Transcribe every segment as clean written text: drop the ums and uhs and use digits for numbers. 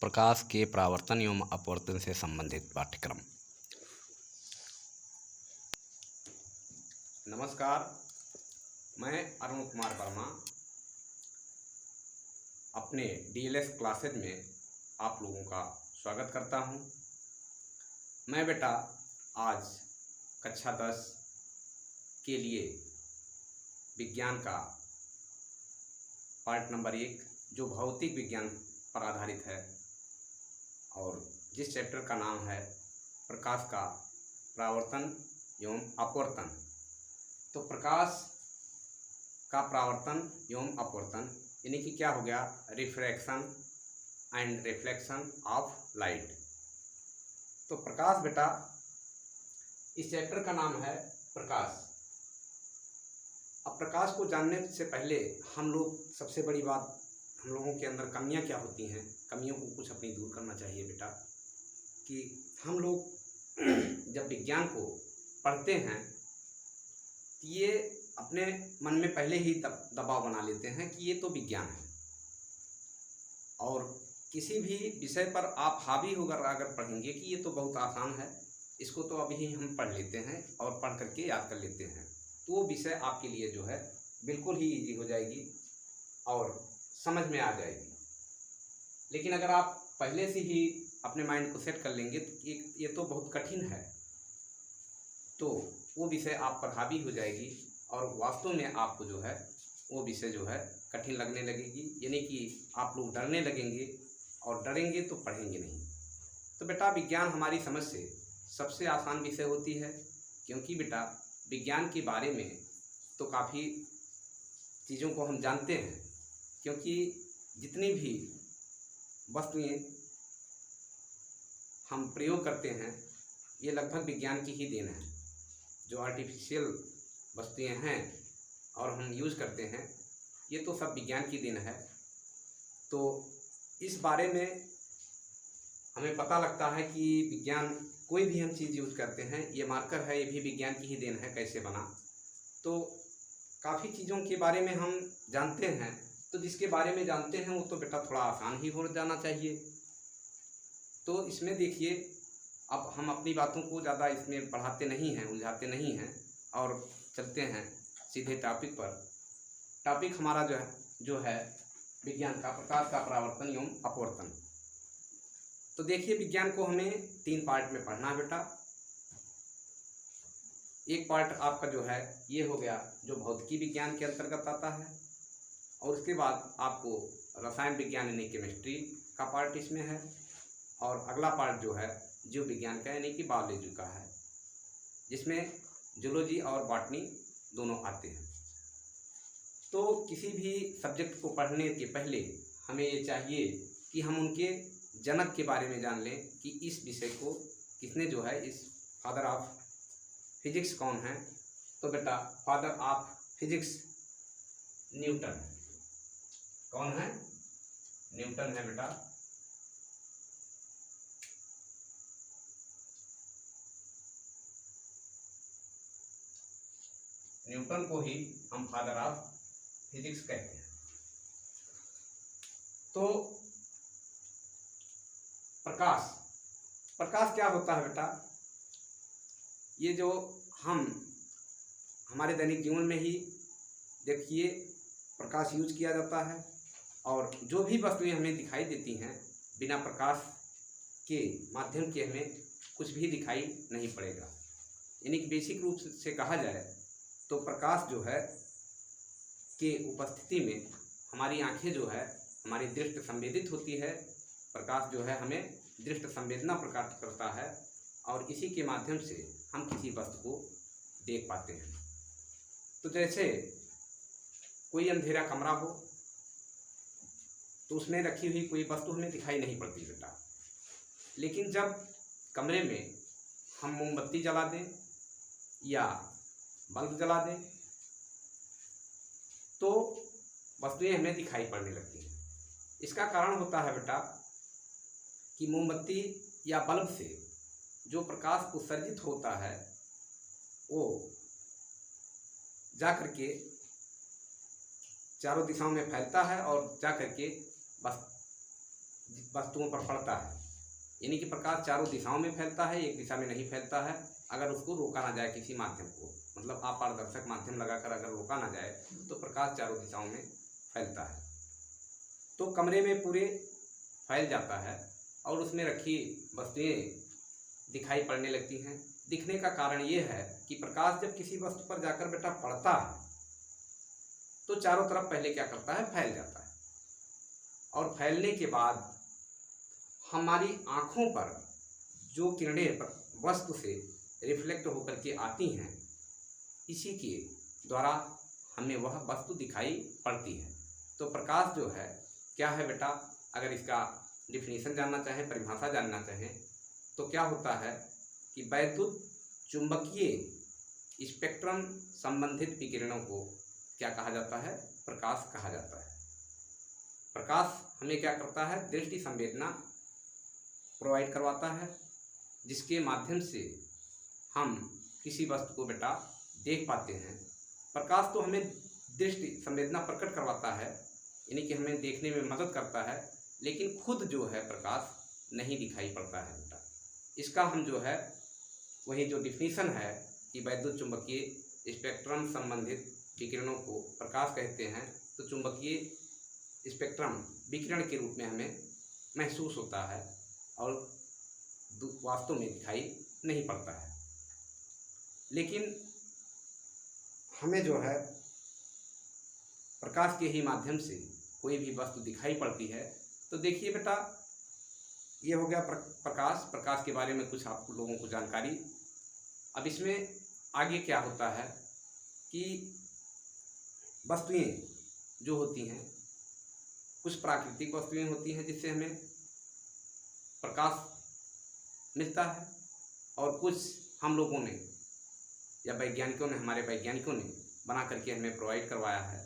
प्रकाश के परावर्तन एवं अपवर्तन से संबंधित पाठ्यक्रम। नमस्कार, मैं अरुण कुमार वर्मा अपने डीएलएस क्लासेज में आप लोगों का स्वागत करता हूं। मैं बेटा आज कक्षा 10 के लिए विज्ञान का पार्ट नंबर 1 जो भौतिक विज्ञान पर आधारित है और जिस चैप्टर का नाम है प्रकाश का परावर्तन एवं अपवर्तन। तो प्रकाश का परावर्तन एवं अपवर्तन यानी कि क्या हो गया, refraction and reflection of light. तो प्रकाश बेटा, इस चैप्टर का नाम है प्रकाश। अब प्रकाश को जानने से पहले हम लोग सबसे बड़ी बात, हम लोगों के अंदर कमियां क्या होती हैं, कमियों को कुछ अपनी दूर करना चाहिए बेटा। कि हम लोग जब विज्ञान को पढ़ते हैं ये अपने मन में पहले ही दबाव बना लेते हैं कि ये तो विज्ञान है और किसी भी विषय पर आप हावी होकर अगर पढ़ेंगे कि ये तो बहुत आसान है, इसको तो अभी ही हम पढ़ लेते हैं और पढ़ करके याद कर लेते हैं, तो वो विषय आपके लिए जो है बिल्कुल ही इजी हो जाएगी और समझ में आ जाएगी। लेकिन अगर आप पहले से ही अपने माइंड को सेट कर लेंगे तो ये तो बहुत कठिन है, तो वो विषय आप पर हावी हो जाएगी और वास्तव में आपको जो है वो विषय जो है कठिन लगने लगेगी, यानी कि आप लोग डरने लगेंगे और डरेंगे तो पढ़ेंगे नहीं। तो बेटा विज्ञान हमारी समझ से सबसे आसान विषय होती है, क्योंकि बेटा विज्ञान के बारे में तो काफ़ी चीज़ों को हम जानते हैं, क्योंकि जितनी भी वस्तुएं हम प्रयोग करते हैं ये लगभग विज्ञान की ही देन है। जो आर्टिफिशियल वस्तुएं हैं और हम यूज़ करते हैं ये तो सब विज्ञान की देन है। तो इस बारे में हमें पता लगता है कि विज्ञान, कोई भी हम चीज़ यूज़ करते हैं, ये मार्कर है, ये भी विज्ञान की ही देन है, कैसे बना। तो काफ़ी चीज़ों के बारे में हम जानते हैं, तो जिसके बारे में जानते हैं वो तो बेटा थोड़ा आसान ही हो जाना चाहिए। तो इसमें देखिए, अब हम अपनी बातों को ज़्यादा इसमें बढ़ाते नहीं हैं, उलझाते नहीं हैं और चलते हैं सीधे टॉपिक पर। टॉपिक हमारा जो है विज्ञान का प्रकाश का परावर्तन एवं अपवर्तन। तो देखिए विज्ञान को हमें 3 पार्ट में पढ़ना है बेटा। एक पार्ट आपका जो है ये हो गया जो भौतिकी विज्ञान के अंतर्गत आता है, और उसके बाद आपको रसायन विज्ञान यानी केमिस्ट्री का पार्ट इसमें है, और अगला पार्ट जो है जीव विज्ञान का यानी कि बायोलॉजी का है, जिसमें जूलॉजी और बॉटनी दोनों आते हैं। तो किसी भी सब्जेक्ट को पढ़ने के पहले हमें ये चाहिए कि हम उनके जनक के बारे में जान लें कि इस विषय को किसने जो है, इस फादर ऑफ फिजिक्स कौन है। तो बेटा फादर ऑफ फिजिक्स न्यूटन है। कौन है? न्यूटन है बेटा। न्यूटन को ही हम फादर ऑफ फिजिक्स कहते हैं। तो प्रकाश क्या होता है बेटा? ये जो हम हमारे दैनिक जीवन में ही देखिए प्रकाश यूज किया जाता है, और जो भी वस्तुएं हमें दिखाई देती हैं बिना प्रकाश के माध्यम के हमें कुछ भी दिखाई नहीं पड़ेगा। यानी कि बेसिक रूप से कहा जाए तो प्रकाश जो है के उपस्थिति में हमारी आंखें जो है हमारी दृष्टि संवेदित होती है। प्रकाश जो है हमें दृष्टि संवेदना प्रकट करता है और इसी के माध्यम से हम किसी वस्तु को देख पाते हैं। तो जैसे कोई अंधेरा कमरा हो तो उसमें रखी हुई कोई वस्तु हमें दिखाई नहीं पड़ती बेटा, लेकिन जब कमरे में हम मोमबत्ती जला दें या बल्ब जला दें तो वस्तुएं हमें दिखाई पड़ने लगती हैं। इसका कारण होता है बेटा कि मोमबत्ती या बल्ब से जो प्रकाश उत्सर्जित होता है वो जा करके चारों दिशाओं में फैलता है और जा करके बस वस्तुओं पर पड़ता है, यानी कि प्रकाश चारों दिशाओं में फैलता है, एक दिशा में नहीं फैलता है। अगर उसको रोका ना जाए किसी माध्यम को, मतलब अपारदर्शक माध्यम लगाकर अगर रोका ना जाए तो प्रकाश चारों दिशाओं में फैलता है। तो कमरे में पूरे फैल जाता है और उसमें रखी वस्तुएं दिखाई पड़ने लगती हैं। दिखने का कारण ये है कि प्रकाश जब किसी वस्तु पर जाकर बेटा पड़ता है तो चारों तरफ पहले क्या करता है, फैल जाता है। और फैलने के बाद हमारी आँखों पर जो किरणें वस्तु से रिफ्लेक्ट होकर के आती हैं, इसी के द्वारा हमें वह वस्तु दिखाई पड़ती है। तो प्रकाश जो है क्या है बेटा, अगर इसका डिफिनीशन जानना चाहें, परिभाषा जानना चाहें, तो क्या होता है कि वैद्युत चुंबकीय स्पेक्ट्रम संबंधित विकिरणों को क्या कहा जाता है, प्रकाश कहा जाता है। प्रकाश हमें क्या करता है, दृष्टि संवेदना प्रोवाइड करवाता है, जिसके माध्यम से हम किसी वस्तु को बेटा देख पाते हैं। प्रकाश तो हमें दृष्टि संवेदना प्रकट करवाता है, यानी कि हमें देखने में मदद करता है, लेकिन खुद जो है प्रकाश नहीं दिखाई पड़ता है बेटा। इसका हम जो है वही जो डिफिनीशन है कि वैद्युत चुंबकीय स्पेक्ट्रम संबंधित विकिरणों को प्रकाश कहते हैं। तो चुंबकीय स्पेक्ट्रम विकिरण के रूप में हमें महसूस होता है और वास्तव में दिखाई नहीं पड़ता है। लेकिन हमें जो है प्रकाश के ही माध्यम से कोई भी वस्तु दिखाई पड़ती है। तो देखिए बेटा, ये हो गया प्रकाश के बारे में कुछ आप लोगों को जानकारी। अब इसमें आगे क्या होता है कि वस्तुएं जो होती हैं, कुछ प्राकृतिक वस्तुएं होती हैं जिससे हमें प्रकाश मिलता है, और कुछ हम लोगों ने या वैज्ञानिकों ने, हमारे वैज्ञानिकों ने बना करके हमें प्रोवाइड करवाया है,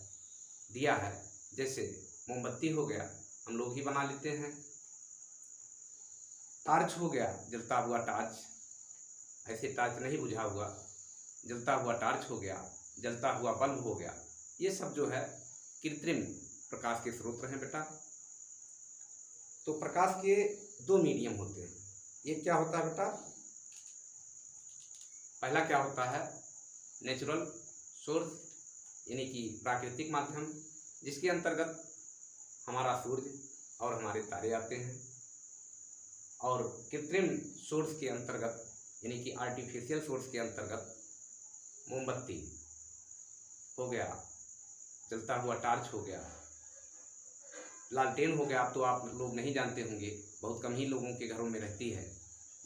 दिया है। जैसे मोमबत्ती हो गया, हम लोग ही बना लेते हैं। टार्च हो गया, जलता हुआ टार्च, ऐसे टार्च नहीं बुझा हुआ, जलता हुआ टार्च हो गया, जलता हुआ बल्ब हो गया। ये सब जो है कृत्रिम प्रकाश के स्रोत हैं बेटा। तो प्रकाश के दो मीडियम होते हैं। एक क्या होता है बेटा, पहला क्या होता है, नेचुरल सोर्स, यानी कि प्राकृतिक माध्यम, जिसके अंतर्गत हमारा सूर्य और हमारे तारे आते हैं। और कृत्रिम सोर्स के अंतर्गत, यानी कि आर्टिफिशियल सोर्स के अंतर्गत मोमबत्ती हो गया, जलता हुआ टार्च हो गया, लालटेन हो गया। अब तो आप लोग नहीं जानते होंगे, बहुत कम ही लोगों के घरों में रहती है।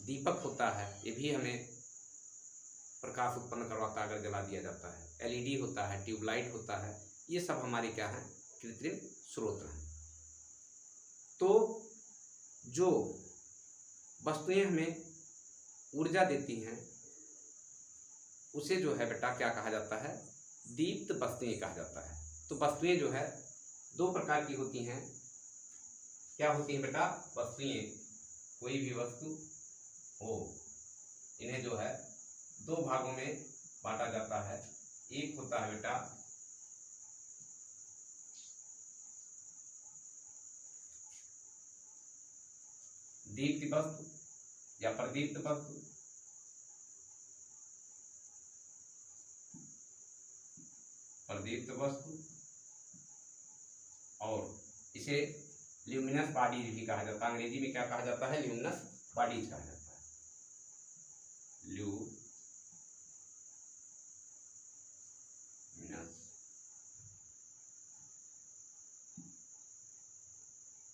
दीपक होता है, ये भी हमें प्रकाश उत्पन्न करवाता है अगर जला दिया जाता है। एलईडी होता है, ट्यूबलाइट होता है, ये सब हमारे क्या हैं, कृत्रिम स्रोत हैं। तो जो वस्तुएं हमें ऊर्जा देती हैं उसे जो है बेटा क्या कहा जाता है, दीप्त वस्तुएं कहा जाता है। तो वस्तुएं जो है दो प्रकार की होती हैं। क्या होती हैं बेटा, वस्तुएं, कोई भी वस्तु हो, इन्हें जो है दो भागों में बांटा जाता है। एक होता है बेटा दीप्त वस्तु या प्रदीप्त वस्तु, प्रदीप्त वस्तु, और इसे ल्यूमिनस बॉडीज भी कहा जाता है। अंग्रेजी में क्या कहा जाता है, ल्यूमिनस बॉडीज कहा जाता है, ल्यूमिनस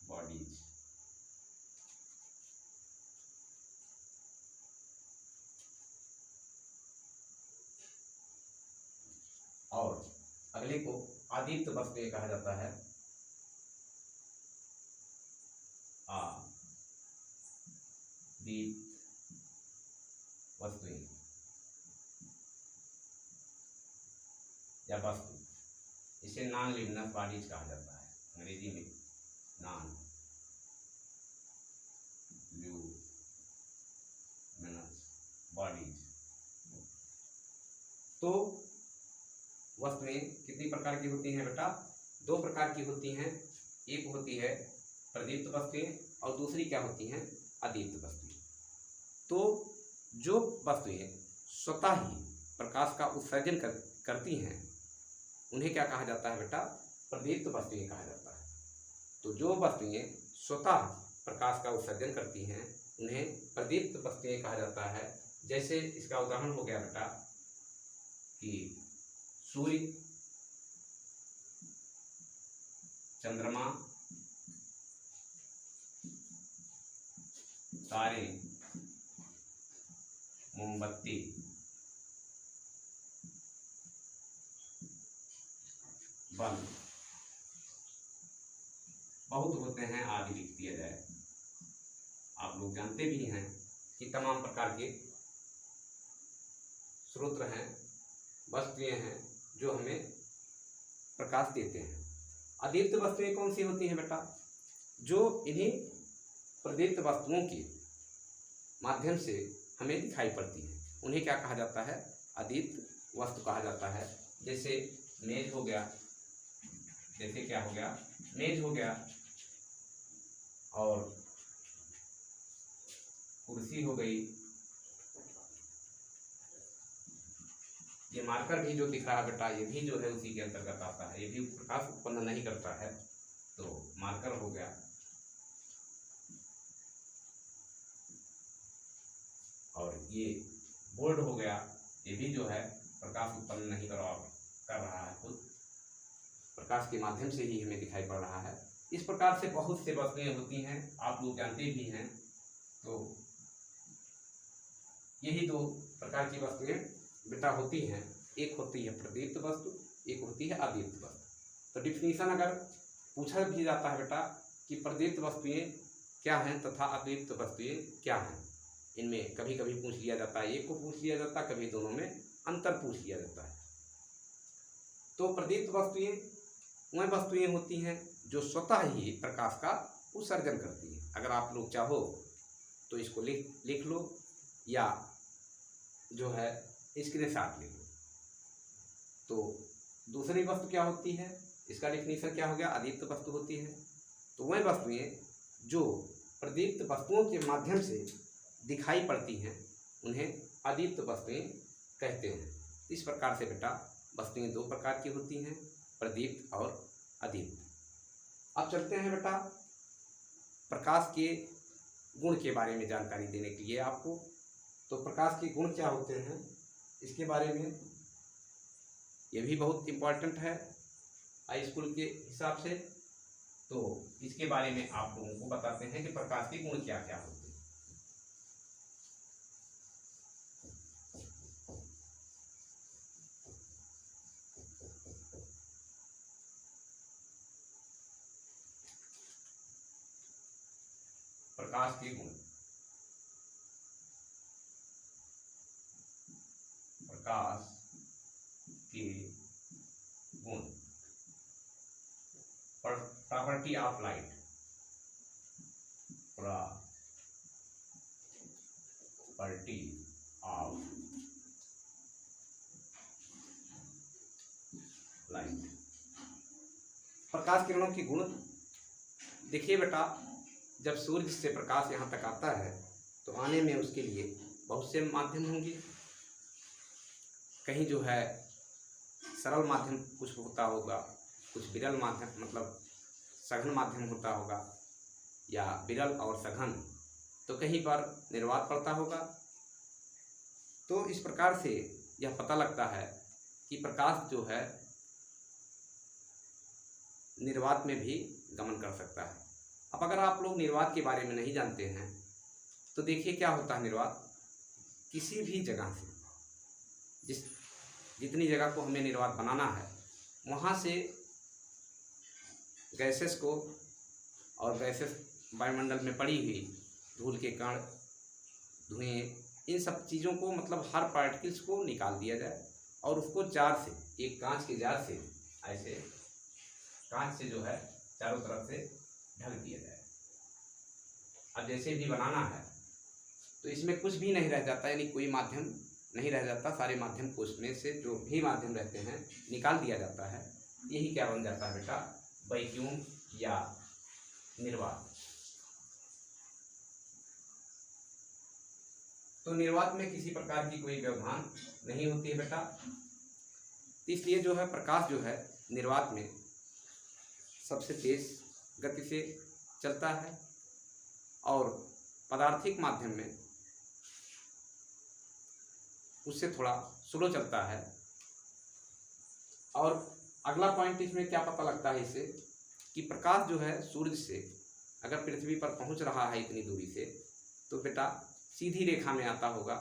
बॉडीज। और अगले को आदीप्त वस्तुएं कहा जाता है, आदीप्त वस्तुएं या वस्तु, इसे नॉन ल्यूमिनस बॉडीज कहा जाता है, अंग्रेजी में नॉन ल्यूमिनस बॉडीज। तो वस्तुएं कितनी प्रकार की होती हैं बेटा, दो प्रकार की होती हैं। एक होती है प्रदीप्त वस्तुएं और दूसरी क्या होती हैं, अदीप्त वस्तुएं। तो जो वस्तुएं स्वतः ही प्रकाश का उत्सर्जन करती हैं उन्हें क्या कहा जाता है बेटा, प्रदीप्त वस्तुएं कहा जाता है। तो जो वस्तुएं स्वतः प्रकाश का उत्सर्जन करती हैं उन्हें प्रदीप्त वस्तुएं कहा जाता है। जैसे इसका उदाहरण हो गया बेटा कि सूर्य, चंद्रमा, तारे, मोमबत्ती, बल्ब, बहुत होते हैं आदि लिख दिया जाए। आप लोग जानते भी हैं कि तमाम प्रकार के स्रोत हैं, वस्तुएं हैं जो हमें प्रकाश देते हैं। अदीप्त वस्तुएं कौन सी होती हैं बेटा, जो इन्हीं प्रदीप्त वस्तुओं के माध्यम से हमें दिखाई पड़ती है उन्हें क्या कहा जाता है, अदीप्त वस्तु कहा जाता है। जैसे मेज हो गया, जैसे क्या हो गया, मेज हो गया, और कुर्सी हो गई। ये मार्कर भी जो दिख रहा है बेटा, ये भी जो है उसी के अंतर्गत आता है, ये भी प्रकाश उत्पन्न नहीं करता है, तो मार्कर हो गया। और ये बोर्ड हो गया, ये भी जो है प्रकाश उत्पन्न नहीं कर रहा है, खुद प्रकाश के माध्यम से ही हमें दिखाई पड़ रहा है। इस प्रकार से बहुत से वस्तुएं होती हैं, आप लोग जानते भी हैं। तो यही दो प्रकार की वस्तुएं बेटा होती हैं, एक होती है प्रदीप्त वस्तु, एक होती है अदीप्त वस्तु। तो डिफिनीशन अगर पूछा भी जाता है बेटा कि प्रदीप्त वस्तुएं क्या हैं तथा अदीप्त वस्तुएं क्या हैं, इनमें कभी कभी पूछ लिया जाता है, एक को पूछ लिया जाता है, कभी दोनों में अंतर पूछ लिया जाता है। तो प्रदीप्त वस्तुएं वह वस्तुएं होती हैं जो स्वतः ही प्रकाश का उत्सर्जन करती हैं। अगर आप लोग चाहो तो इसको लिख लो, या जो है स्क्रीनशॉट ले लो। तो दूसरी वस्तु क्या होती है, इसका डिफिनीशन क्या हो गया, अदीप्त वस्तु होती है। तो वह वस्तुएं जो प्रदीप्त वस्तुओं के माध्यम से दिखाई पड़ती हैं उन्हें अदीप्त वस्तुएं कहते हैं। इस प्रकार से बेटा वस्तुएं दो प्रकार की होती हैं, प्रदीप्त और अदीप्त। अब चलते हैं बेटा प्रकाश के गुण के बारे में जानकारी देने के लिए आपको। तो प्रकाश के गुण क्या होते हैं इसके बारे में, ये भी बहुत इम्पोर्टेंट है हाई स्कूल के हिसाब से। तो इसके बारे में आप लोगों को बताते हैं कि प्रकाश के गुण क्या क्या होते हैं। प्रकाश के गुण, प्रकाश के गुण, property of light, property of light. प्रकाश किरणों के गुण देखिए बेटा, जब सूर्य से प्रकाश यहाँ तक आता है तो आने में उसके लिए बहुत से माध्यम होंगे। कहीं जो है सरल माध्यम कुछ होता होगा, कुछ विरल माध्यम मतलब सघन माध्यम होता होगा, या विरल और सघन, तो कहीं पर निर्वात पड़ता होगा। तो इस प्रकार से यह पता लगता है कि प्रकाश जो है निर्वात में भी गमन कर सकता है। अब अगर आप लोग निर्वात के बारे में नहीं जानते हैं तो देखिए क्या होता है निर्वात, किसी भी जगह से जितनी जगह को हमें निर्वात बनाना है वहाँ से गैसेस को, और गैसेस वायुमंडल में पड़ी हुई धूल के कण, धुएं, इन सब चीज़ों को मतलब हर पार्टिकल्स को निकाल दिया जाए और उसको जार से, एक कांच के जार से, ऐसे कांच से जो है चारों तरफ से ढक दिया जाए। अब जैसे भी बनाना है तो इसमें कुछ भी नहीं रह जाता, यानी कोई माध्यम नहीं रह जाता, सारे माध्यम को उसमें से जो भी माध्यम रहते हैं निकाल दिया जाता है। यही क्या बन जाता है बेटा, वैक्यूम या निर्वात। तो निर्वात में किसी प्रकार की कोई व्यवधान नहीं होती है बेटा। इसलिए जो है प्रकाश जो है निर्वात में सबसे तेज गति से चलता है और पदार्थिक माध्यम में उससे थोड़ा स्लो चलता है। और अगला पॉइंट इसमें क्या पता लगता है इससे कि प्रकाश जो है सूर्य से अगर पृथ्वी पर पहुंच रहा है इतनी दूरी से तो बेटा सीधी रेखा में आता होगा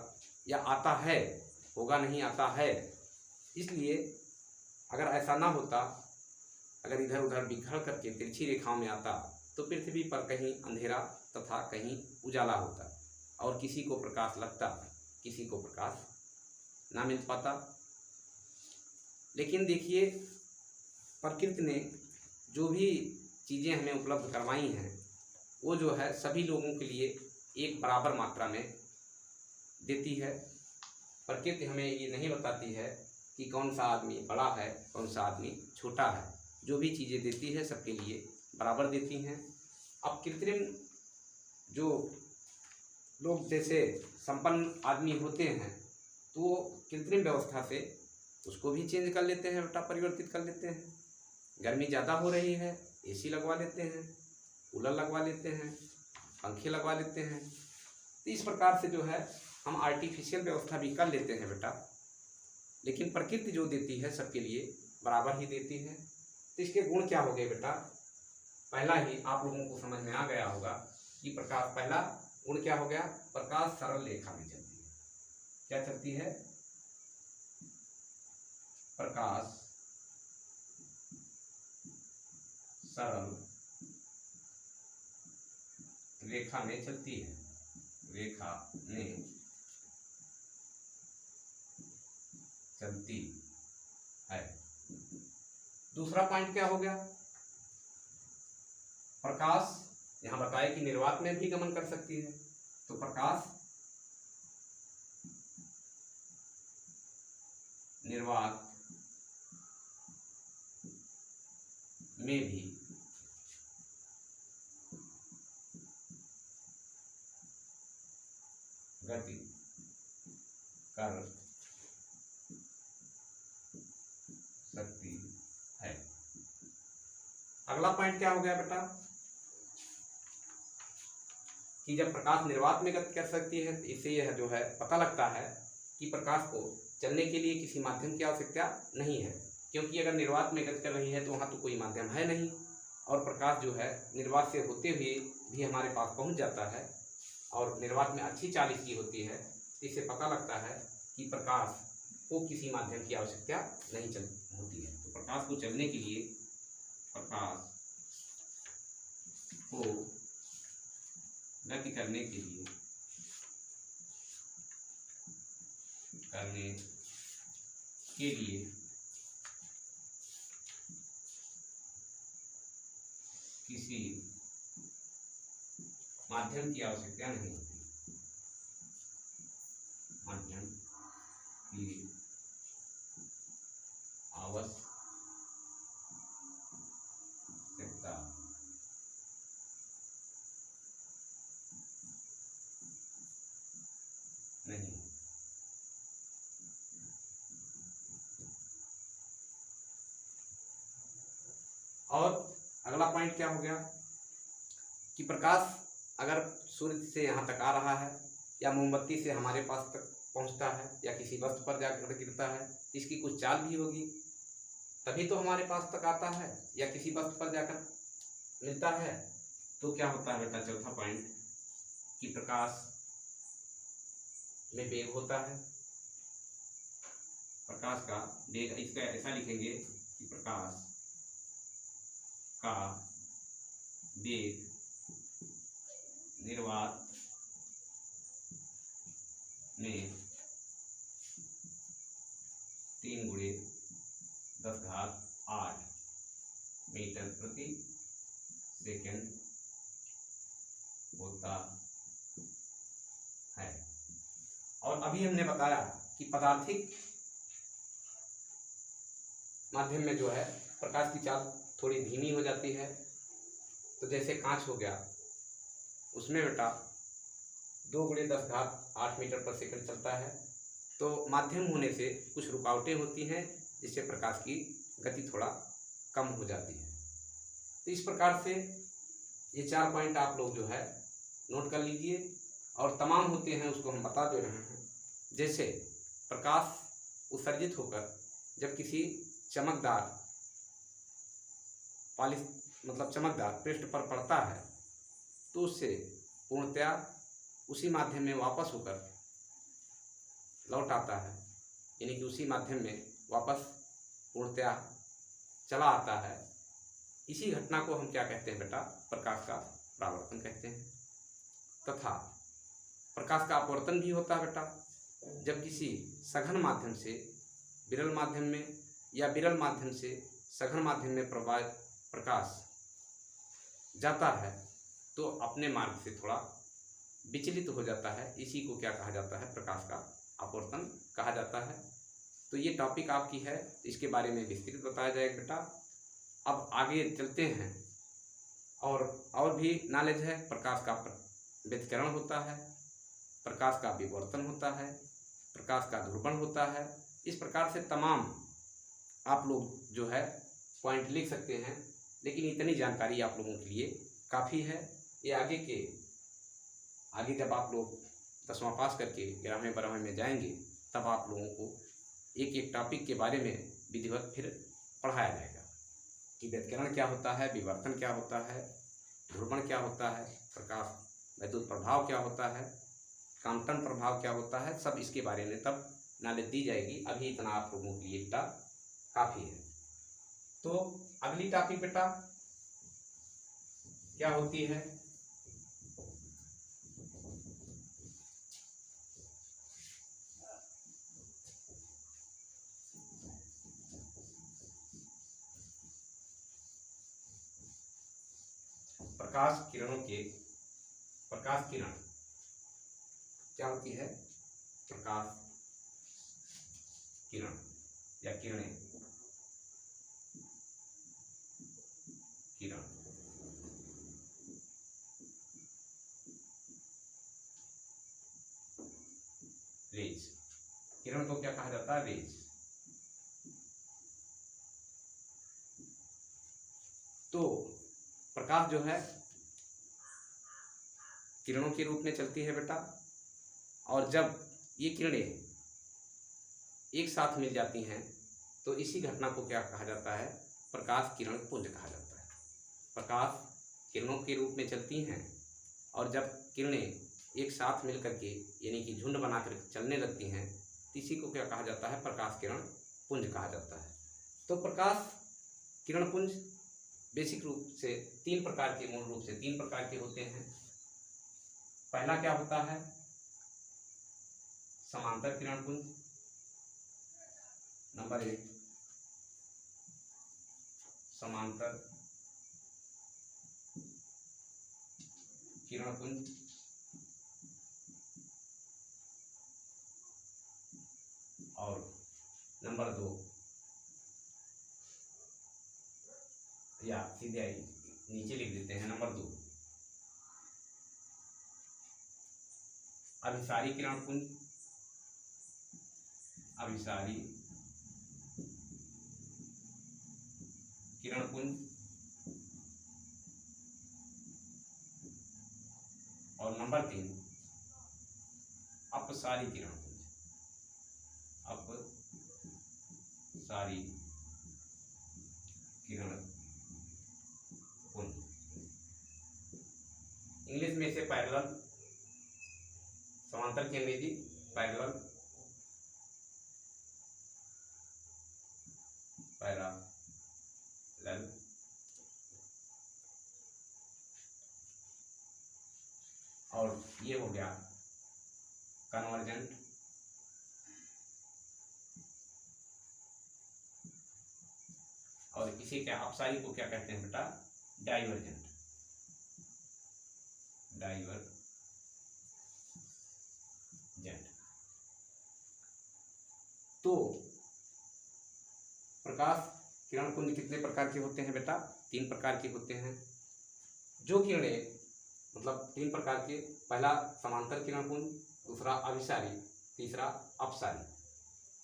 या आता है, होगा नहीं आता है। इसलिए अगर ऐसा ना होता, अगर इधर उधर बिखर करके तिरछी रेखाओं में आता तो पृथ्वी पर कहीं अंधेरा तथा कहीं उजाला होता और किसी को प्रकाश लगता, किसी को प्रकाश ना मिल पाता। लेकिन देखिए प्रकृति ने जो भी चीज़ें हमें उपलब्ध करवाई हैं वो जो है सभी लोगों के लिए एक बराबर मात्रा में देती है। प्रकृति हमें ये नहीं बताती है कि कौन सा आदमी बड़ा है कौन सा आदमी छोटा है। जो भी चीज़ें देती है सबके लिए बराबर देती हैं। अब कृत्रिम जो लोग जैसे संपन्न आदमी होते हैं तो वो कृत्रिम व्यवस्था से उसको भी चेंज कर लेते हैं बेटा, परिवर्तित कर लेते हैं। गर्मी ज़्यादा हो रही है एसी लगवा लेते हैं, कूलर लगवा लेते हैं, पंखे लगवा लेते हैं। तो इस प्रकार से जो है हम आर्टिफिशियल व्यवस्था भी कर लेते हैं बेटा। लेकिन प्रकृति जो देती है सबके लिए बराबर ही देती है। तो इसके गुण क्या हो गए बेटा, पहला ही आप लोगों को समझ में आ गया होगा कि प्रकाश, पहला गुण क्या हो गया, प्रकाश सरल रेखा में चलती है। क्या चलती है, प्रकाश सरल रेखा में चलती है, रेखा में चलती है। दूसरा पॉइंट क्या हो गया, प्रकाश यहां बताया कि निर्वात में भी गमन कर सकती है। तो प्रकाश निर्वात में भी गति कर सकती है। अगला पॉइंट क्या हो गया बेटा कि जब प्रकाश निर्वात में गति कर सकती है तो इससे यह जो है पता लगता है कि प्रकाश को चलने के लिए किसी माध्यम की आवश्यकता नहीं है। क्योंकि अगर निर्वात में गति कर रही है तो वहाँ तो कोई माध्यम है नहीं और प्रकाश जो है निर्वात से होते हुए भी हमारे पास पहुँच जाता है और निर्वात में अच्छी चाल इसकी होती है। इससे पता लगता है कि प्रकाश को किसी माध्यम की आवश्यकता नहीं होती है। तो प्रकाश को चलने के लिए, प्रकाश को गति करने के लिए किसी माध्यम की आवश्यकता नहीं होती, माध्यम की आवश्यकता नहीं। और अगला पॉइंट क्या हो गया कि प्रकाश अगर सूर्य से यहाँ तक आ रहा है या मोमबत्ती से हमारे पास तक पहुँचता है या किसी वस्तु पर जाकर गिरता है, इसकी कुछ चाल भी होगी तभी तो हमारे पास तक आता है या किसी वस्तु पर जाकर मिलता है। तो क्या होता है बेटा, चौथा पॉइंट कि प्रकाश में वेग होता है। प्रकाश का वेग, इसका ऐसा लिखेंगे कि प्रकाश का वेग निर्वात में 3×10⁸ मीटर प्रति सेकंड होता है। और अभी हमने बताया कि पदार्थिक माध्यम में जो है प्रकाश की चाल थोड़ी धीमी हो जाती है। तो जैसे कांच हो गया, उसमें बेटा 2×10⁸ मीटर पर सेकंड चलता है। तो माध्यम होने से कुछ रुकावटें होती हैं, जिससे प्रकाश की गति थोड़ा कम हो जाती है। तो इस प्रकार से ये 4 पॉइंट आप लोग जो है नोट कर लीजिए, और तमाम होते हैं उसको हम बता दे रहे हैं। जैसे प्रकाश उत्सर्जित होकर जब किसी चमकदार पॉलिश मतलब चमकदार पृष्ठ पर पड़ता है, तो उससे पूर्णतया उसी माध्यम में वापस होकर लौट आता है, यानी कि उसी माध्यम में वापस पूर्णतया चला आता है। इसी घटना को हम क्या कहते हैं बेटा? प्रकाश का परावर्तन कहते हैं। तथा प्रकाश का अपवर्तन भी होता है बेटा, जब किसी सघन माध्यम से विरल माध्यम में या विरल माध्यम से सघन माध्यम में प्रकाश जाता है तो अपने मार्ग से थोड़ा विचलित हो जाता है। इसी को क्या कहा जाता है? प्रकाश का अपवर्तन कहा जाता है। तो ये टॉपिक आपकी है, इसके बारे में विस्तृत बताया जाएगा बेटा। अब आगे चलते हैं, और भी नॉलेज है। प्रकाश का व्यतिकरण होता है, प्रकाश का विवर्तन होता है, प्रकाश का ध्रुवण होता है। इस प्रकार से तमाम आप लोग जो है पॉइंट लिख सकते हैं, लेकिन इतनी जानकारी आप लोगों के लिए काफ़ी है। ये आगे जब आप लोग 10वां पास करके 11वें 12वें में जाएंगे, तब आप लोगों को एक एक टॉपिक के बारे में विधिवत फिर पढ़ाया जाएगा कि व्यतिकरण क्या होता है, विवर्तन क्या होता है, ध्रुवण क्या होता है, प्रकाश वैद्युत प्रभाव क्या होता है, काम्पटन प्रभाव क्या होता है। सब इसके बारे में तब नॉलेज दी जाएगी। अभी इतना आप लोगों के लिए बेटा काफ़ी है। तो अगली टॉपिक बेटा क्या होती है? प्रकाश किरण क्या होती है? प्रकाश किरण या किरणें, किरण। रेज, किरण को क्या कहा जाता है? रेज। तो प्रकाश जो है किरणों के रूप में चलती है बेटा, और जब ये किरणें एक साथ मिल जाती हैं तो इसी घटना को क्या कहा जाता है? प्रकाश किरण पुंज कहा जाता है। प्रकाश किरणों के रूप में चलती हैं, और जब किरणें एक साथ मिलकर के यानी कि झुंड बनाकर चलने लगती हैं, तो इसी को क्या कहा जाता है? प्रकाश किरण पुंज कहा जाता है। तो प्रकाश किरण पुंज बेसिक रूप से 3 प्रकार के, मूल रूप से 3 प्रकार के होते हैं। पहला क्या होता है? समांतर किरण पुंज। नंबर 1 समांतर किरण पुंज। और नंबर 2 या सीधे नीचे लिख देते हैं, नंबर 2 अभिसारी किरण पुंज। अभिसारी किरण पुंज। और नंबर 3 अपसारी किरण पुंज। अपसारी किरण पुंज। इंग्लिश में इसे पैरेलल, समांतर की अंग्रेजी पैरेलल, और ये हो गया कन्वर्जेंट। और इसी के अपसारी को क्या कहते हैं बेटा? डाइवर्जेंट। तो प्रकाश किरण पुंज कितने प्रकार के होते हैं बेटा? 3 प्रकार के होते हैं। जो किरणें मतलब 3 प्रकार के, पहला समांतर किरणपुंज, दूसरा अभिसारी, तीसरा अपसारी।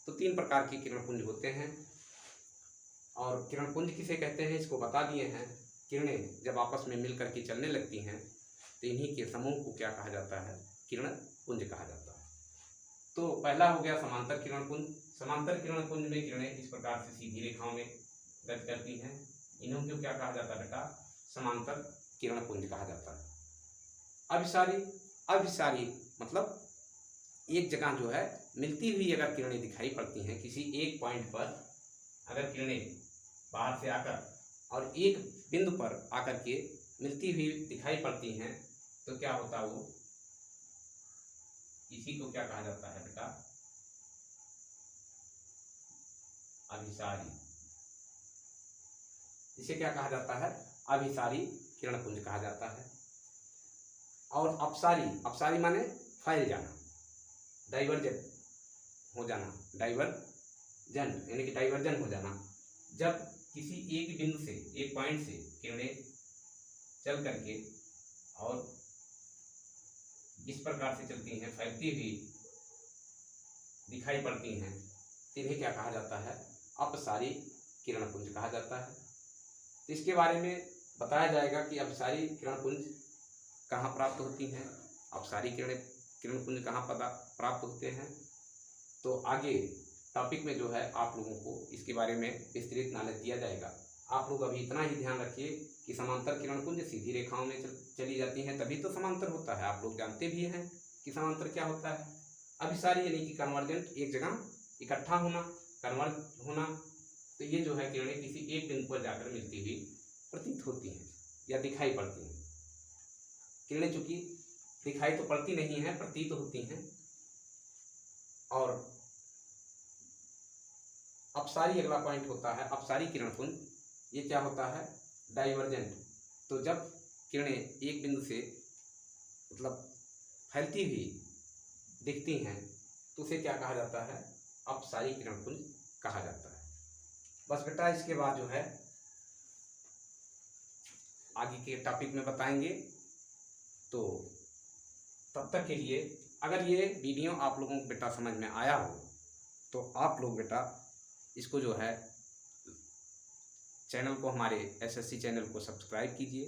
तो 3 प्रकार के किरणपुंज होते हैं। और किरणपुंज किसे कहते हैं इसको बता दिए हैं। किरणें जब आपस में मिल करके चलने लगती हैं तो इन्हीं के समूह को क्या कहा जाता है, किरणपुंज कहा जाता है। तो पहला हो गया समांतर किरणपुंज। समांतर किरणपुंज में किरणें इस प्रकार से सीधी रेखाओं में गति करती हैं। इन्हों को क्या कहा जाता है बेटा, समांतर किरणपुंज कहा जाता है। अभिसारी, अभिसारी मतलब एक जगह जो है मिलती हुई अगर किरणें दिखाई पड़ती हैं, किसी एक पॉइंट पर अगर किरणें बाहर से आकर और एक बिंदु पर आकर के मिलती हुई दिखाई पड़ती हैं तो क्या होता है, वो इसी को क्या कहा जाता है बेटा, अभिसारी। इसे क्या कहा जाता है, अभिसारी किरणपुंज कहा जाता है। और अपसारी, अपसारी माने फैल जाना, डाइवर्जेंट हो जाना, डाइवर्जेंट यानी कि डाइवर्जन हो जाना। जब किसी एक बिंदु से, एक पॉइंट से किरणें चल करके और इस प्रकार से चलती हैं, फैलती हुई दिखाई पड़ती हैं, इन्हें क्या कहा जाता है, अपसारी किरणपुंज कहा जाता है। तो इसके बारे में बताया जाएगा कि अपसारी किरणपुंज कहाँ प्राप्त होती हैं, अपसारी किरणपुंज कहाँ प्राप्त होते हैं। तो आगे टॉपिक में जो है आप लोगों को इसके बारे में विस्तृत नॉलेज दिया जाएगा। आप लोग अभी इतना ही ध्यान रखिए कि समांतर किरणपुंज सीधी रेखाओं में चली जाती हैं, तभी तो समांतर होता है। आप लोग जानते भी हैं कि समांतर क्या होता है। अभिसारी यानी कि कन्वर्जेंट, एक जगह इकट्ठा होना, कन्वर्ज होना। तो ये जो है किरणें किसी एक बिंदु पर जाकर मिलती हुई प्रतीत होती हैं या दिखाई पड़ती हैं। किरणें चूंकि दिखाई तो पड़ती नहीं है, प्रतीत होती हैं। और अपसारी अगला पॉइंट होता है, अपसारी किरणपुंज। ये क्या होता है, डाइवर्जेंट। तो जब किरणें एक बिंदु से मतलब फैलती हुई दिखती हैं तो उसे क्या कहा जाता है, अपसारी किरणपुंज कहा जाता है। बस बेटा इसके बाद जो है आगे के टॉपिक में बताएंगे। तो तब तक के लिए अगर ये वीडियो आप लोगों को बेटा समझ में आया हो तो आप लोग बेटा इसको जो है चैनल को, हमारे एसएससी चैनल को सब्सक्राइब कीजिए